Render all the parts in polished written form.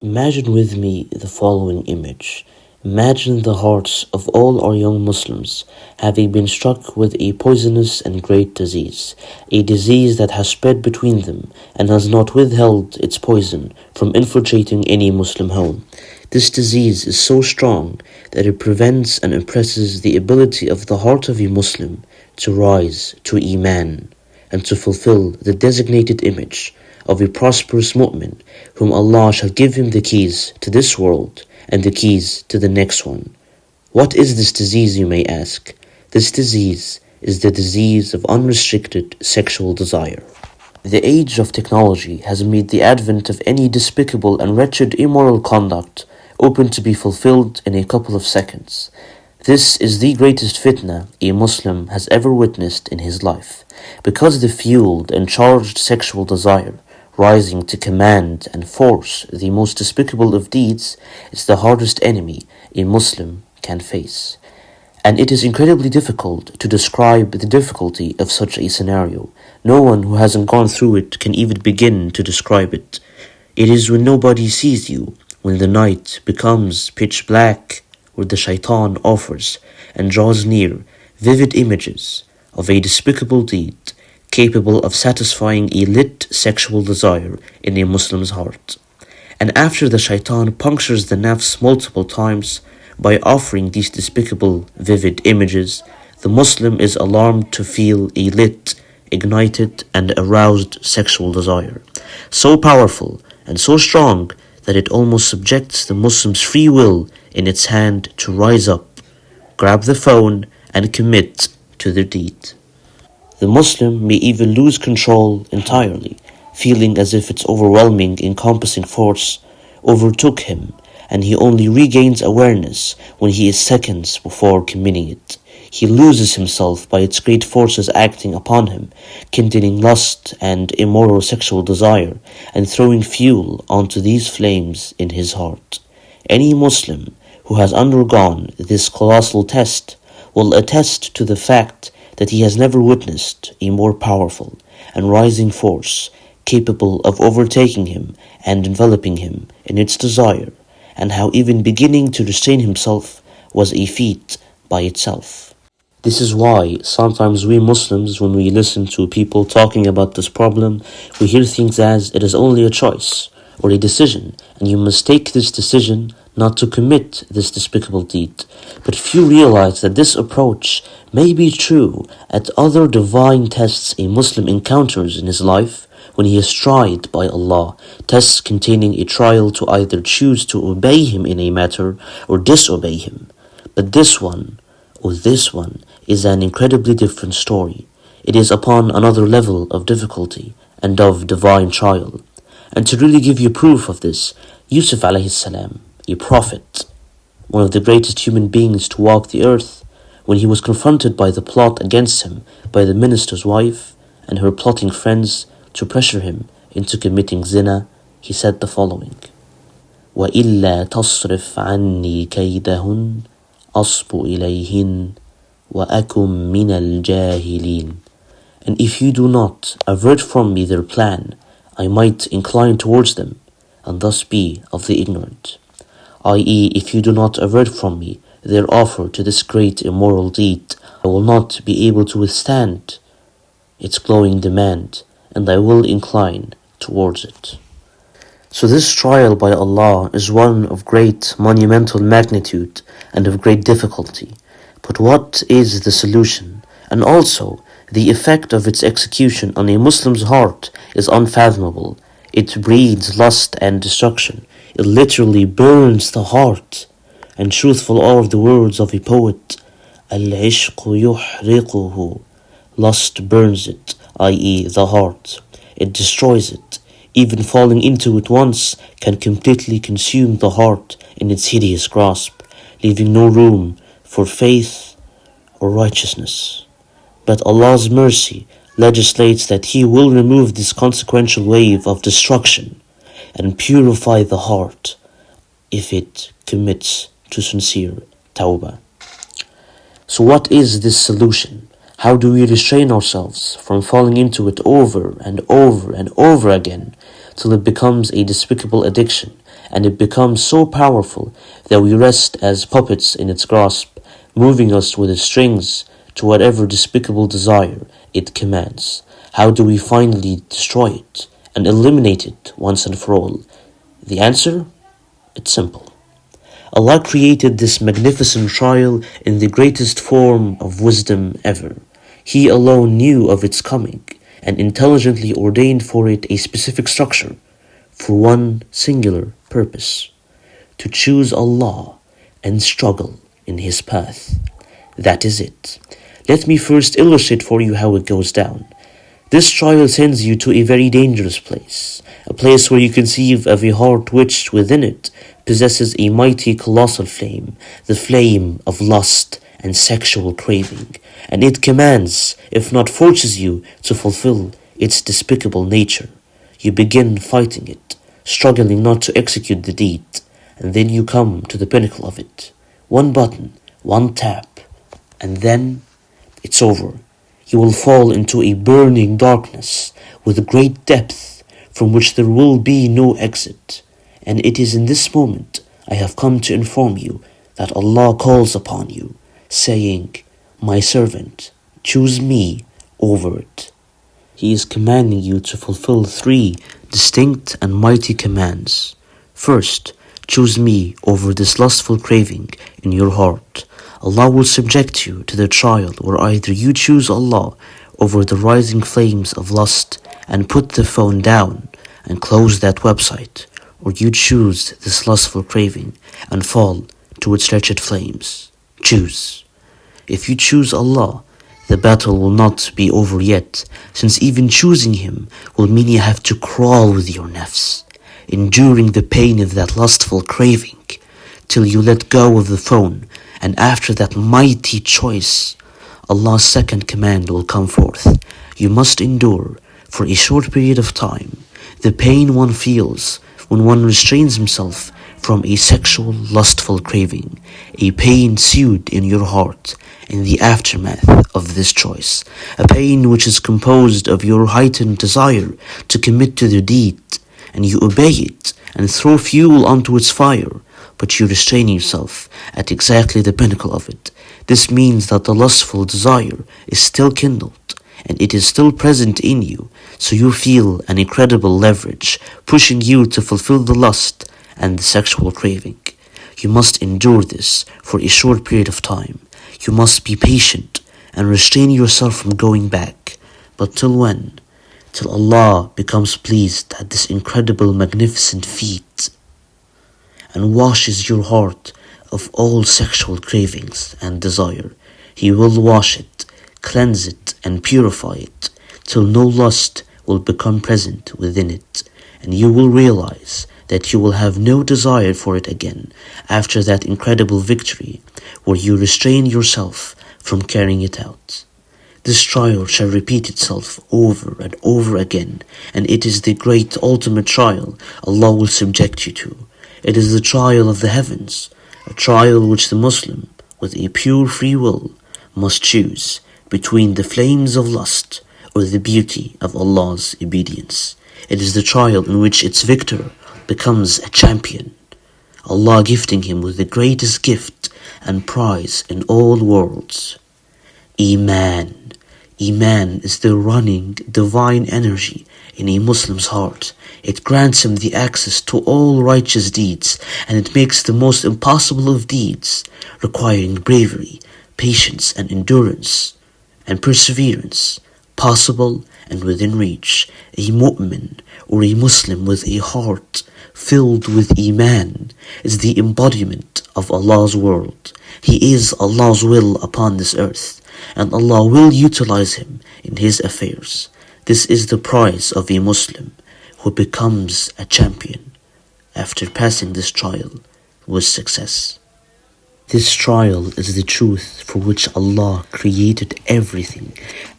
Imagine with me the following image. Imagine the hearts of all our young Muslims having been struck with a poisonous and great disease, a disease that has spread between them and has not withheld its poison from infiltrating any Muslim home. This disease is so strong that it prevents and oppresses the ability of the heart of a Muslim to rise to Iman and to fulfill the designated image of a prosperous mu'min whom Allah shall give him the keys to this world and the keys to the next one. What is this disease, you may ask? This disease is the disease of unrestricted sexual desire. The age of technology has made the advent of any despicable and wretched immoral conduct open to be fulfilled in a couple of seconds. This is the greatest fitna a Muslim has ever witnessed in his life, because the fueled and charged sexual desire rising to command and force the most despicable of deeds is the hardest enemy a Muslim can face. And it is incredibly difficult to describe the difficulty of such a scenario. No one who hasn't gone through it can even begin to describe it. It is when nobody sees you, when the night becomes pitch black, where the shaitan offers and draws near vivid images of a despicable deed capable of satisfying a lit sexual desire in a Muslim's heart. And after the shaitan punctures the nafs multiple times by offering these despicable vivid images, the Muslim is alarmed to feel a lit, ignited and aroused sexual desire, so powerful and so strong that it almost subjects the Muslim's free will in its hand to rise up, grab the phone and commit to the deed. The Muslim may even lose control entirely, feeling as if its overwhelming, encompassing force overtook him, and he only regains awareness when he is seconds before committing it. He loses himself by its great forces acting upon him, kindling lust and immoral sexual desire, and throwing fuel onto these flames in his heart. Any Muslim who has undergone this colossal test will attest to the fact that he has never witnessed a more powerful and rising force capable of overtaking him and enveloping him in its desire, and how even beginning to restrain himself was a feat by itself. This is why sometimes we Muslims, when we listen to people talking about this problem, we hear things as, it is only a choice or a decision, and you must take this decision not to commit this despicable deed. But few realize that this approach may be true at other divine tests a Muslim encounters in his life when he is tried by Allah, tests containing a trial to either choose to obey Him in a matter or disobey Him. But this one is an incredibly different story. It is upon another level of difficulty and of divine trial. And to really give you proof of this, Yusuf alayhi salam, a prophet, one of the greatest human beings to walk the earth, when he was confronted by the plot against him by the minister's wife and her plotting friends to pressure him into committing zina, he said the following: وَإِلَّا تَصْرِفْ عَنِّي كَيْدَهُنْ أَصْبُ إِلَيْهِنْ وَأَكُمْ مِنَ الْجَاهِلِينَ. And if you do not avert from me their plan, I might incline towards them, and thus be of the ignorant. I.e., if you do not avert from me their offer to this great immoral deed, I will not be able to withstand its glowing demand, and I will incline towards it. So this trial by Allah is one of great monumental magnitude and of great difficulty. But what is the solution? And also, the effect of its execution on a Muslim's heart is unfathomable. It breeds lust and destruction. It literally burns the heart. And truthful are the words of a poet, Al-ishqu yuhriquhu. Lust burns it, i.e. the heart. It destroys it. Even falling into it once can completely consume the heart in its hideous grasp, leaving no room for faith or righteousness. But Allah's mercy legislates that He will remove this consequential wave of destruction and purify the heart if it commits to sincere tawbah. So what is this solution? How do we restrain ourselves from falling into it over and over and over again till it becomes a despicable addiction and it becomes so powerful that we rest as puppets in its grasp, moving us with its strings to whatever despicable desire it commands. How do we finally destroy it and eliminate it once and for all? The answer? It's simple. Allah created this magnificent trial in the greatest form of wisdom ever. He alone knew of its coming and intelligently ordained for it a specific structure for one singular purpose: to choose Allah and struggle in His path. That is it. Let me first illustrate for you how it goes down. This trial sends you to a very dangerous place, a place where you conceive of a heart which, within it, possesses a mighty colossal flame, the flame of lust and sexual craving, and it commands, if not forces you, to fulfill its despicable nature. You begin fighting it, struggling not to execute the deed, and then you come to the pinnacle of it. One button, one tap, and then it's over. You will fall into a burning darkness with great depth from which there will be no exit. And it is in this moment I have come to inform you that Allah calls upon you, saying, "My servant, choose me over it." He is commanding you to fulfill three distinct and mighty commands. First, choose me over this lustful craving in your heart. Allah will subject you to the trial where either you choose Allah over the rising flames of lust and put the phone down and close that website, or you choose this lustful craving and fall to its wretched flames. Choose. If you choose Allah, the battle will not be over yet, since even choosing Him will mean you have to crawl with your nafs, enduring the pain of that lustful craving, till you let go of the phone, and after that mighty choice, Allah's second command will come forth. You must endure, for a short period of time, the pain one feels when one restrains himself from a sexual lustful craving, a pain sewed in your heart in the aftermath of this choice, a pain which is composed of your heightened desire to commit to the deed, and you obey it and throw fuel onto its fire, but you restrain yourself at exactly the pinnacle of it. This means that the lustful desire is still kindled, and it is still present in you, so you feel an incredible leverage pushing you to fulfill the lust and the sexual craving. You must endure this for a short period of time. You must be patient and restrain yourself from going back. But till when? Till Allah becomes pleased at this incredible, magnificent feat and washes your heart of all sexual cravings and desire. He will wash it, cleanse it, and purify it, till no lust will become present within it, and you will realize that you will have no desire for it again after that incredible victory where you restrain yourself from carrying it out. This trial shall repeat itself over and over again, and it is the great ultimate trial Allah will subject you to. It is the trial of the heavens, a trial which the Muslim, with a pure free will, must choose between the flames of lust or the beauty of Allah's obedience. It is the trial in which its victor becomes a champion, Allah gifting him with the greatest gift and prize in all worlds: Iman. Iman is the running divine energy in a Muslim's heart. It grants him the access to all righteous deeds, and it makes the most impossible of deeds, requiring bravery, patience, and endurance, and perseverance, possible and within reach. A mu'min, or a Muslim with a heart filled with Iman, is the embodiment of Allah's world. He is Allah's will upon this earth, and Allah will utilize him in His affairs. This is the prize of a Muslim who becomes a champion after passing this trial with success. This trial is the truth for which Allah created everything.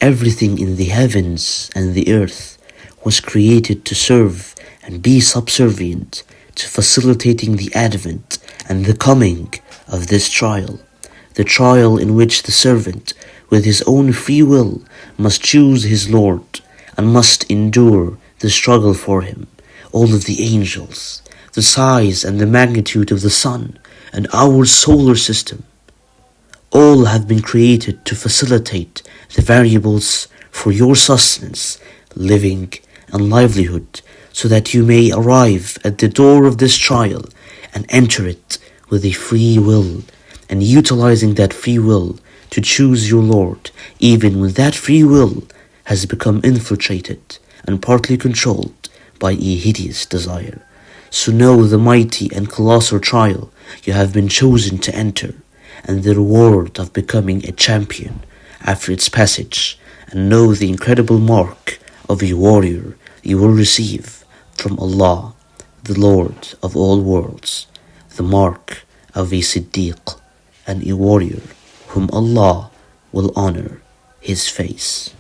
Everything in the heavens and the earth was created to serve and be subservient to facilitating the advent and the coming of this trial. The trial in which the servant, with his own free will, must choose his Lord and must endure the struggle for him. All of the angels, the size and the magnitude of the sun and our solar system. All have been created to facilitate the variables for your sustenance, living, and livelihood, so that you may arrive at the door of this trial and enter it with a free will, and utilizing that free will to choose your Lord, even when that free will has become infiltrated and partly controlled by a hideous desire. So know the mighty and colossal trial you have been chosen to enter, and the reward of becoming a champion after its passage, and know the incredible mark of a warrior you will receive from Allah, the Lord of all worlds, the mark of a Siddiq and a warrior whom Allah will honor his face.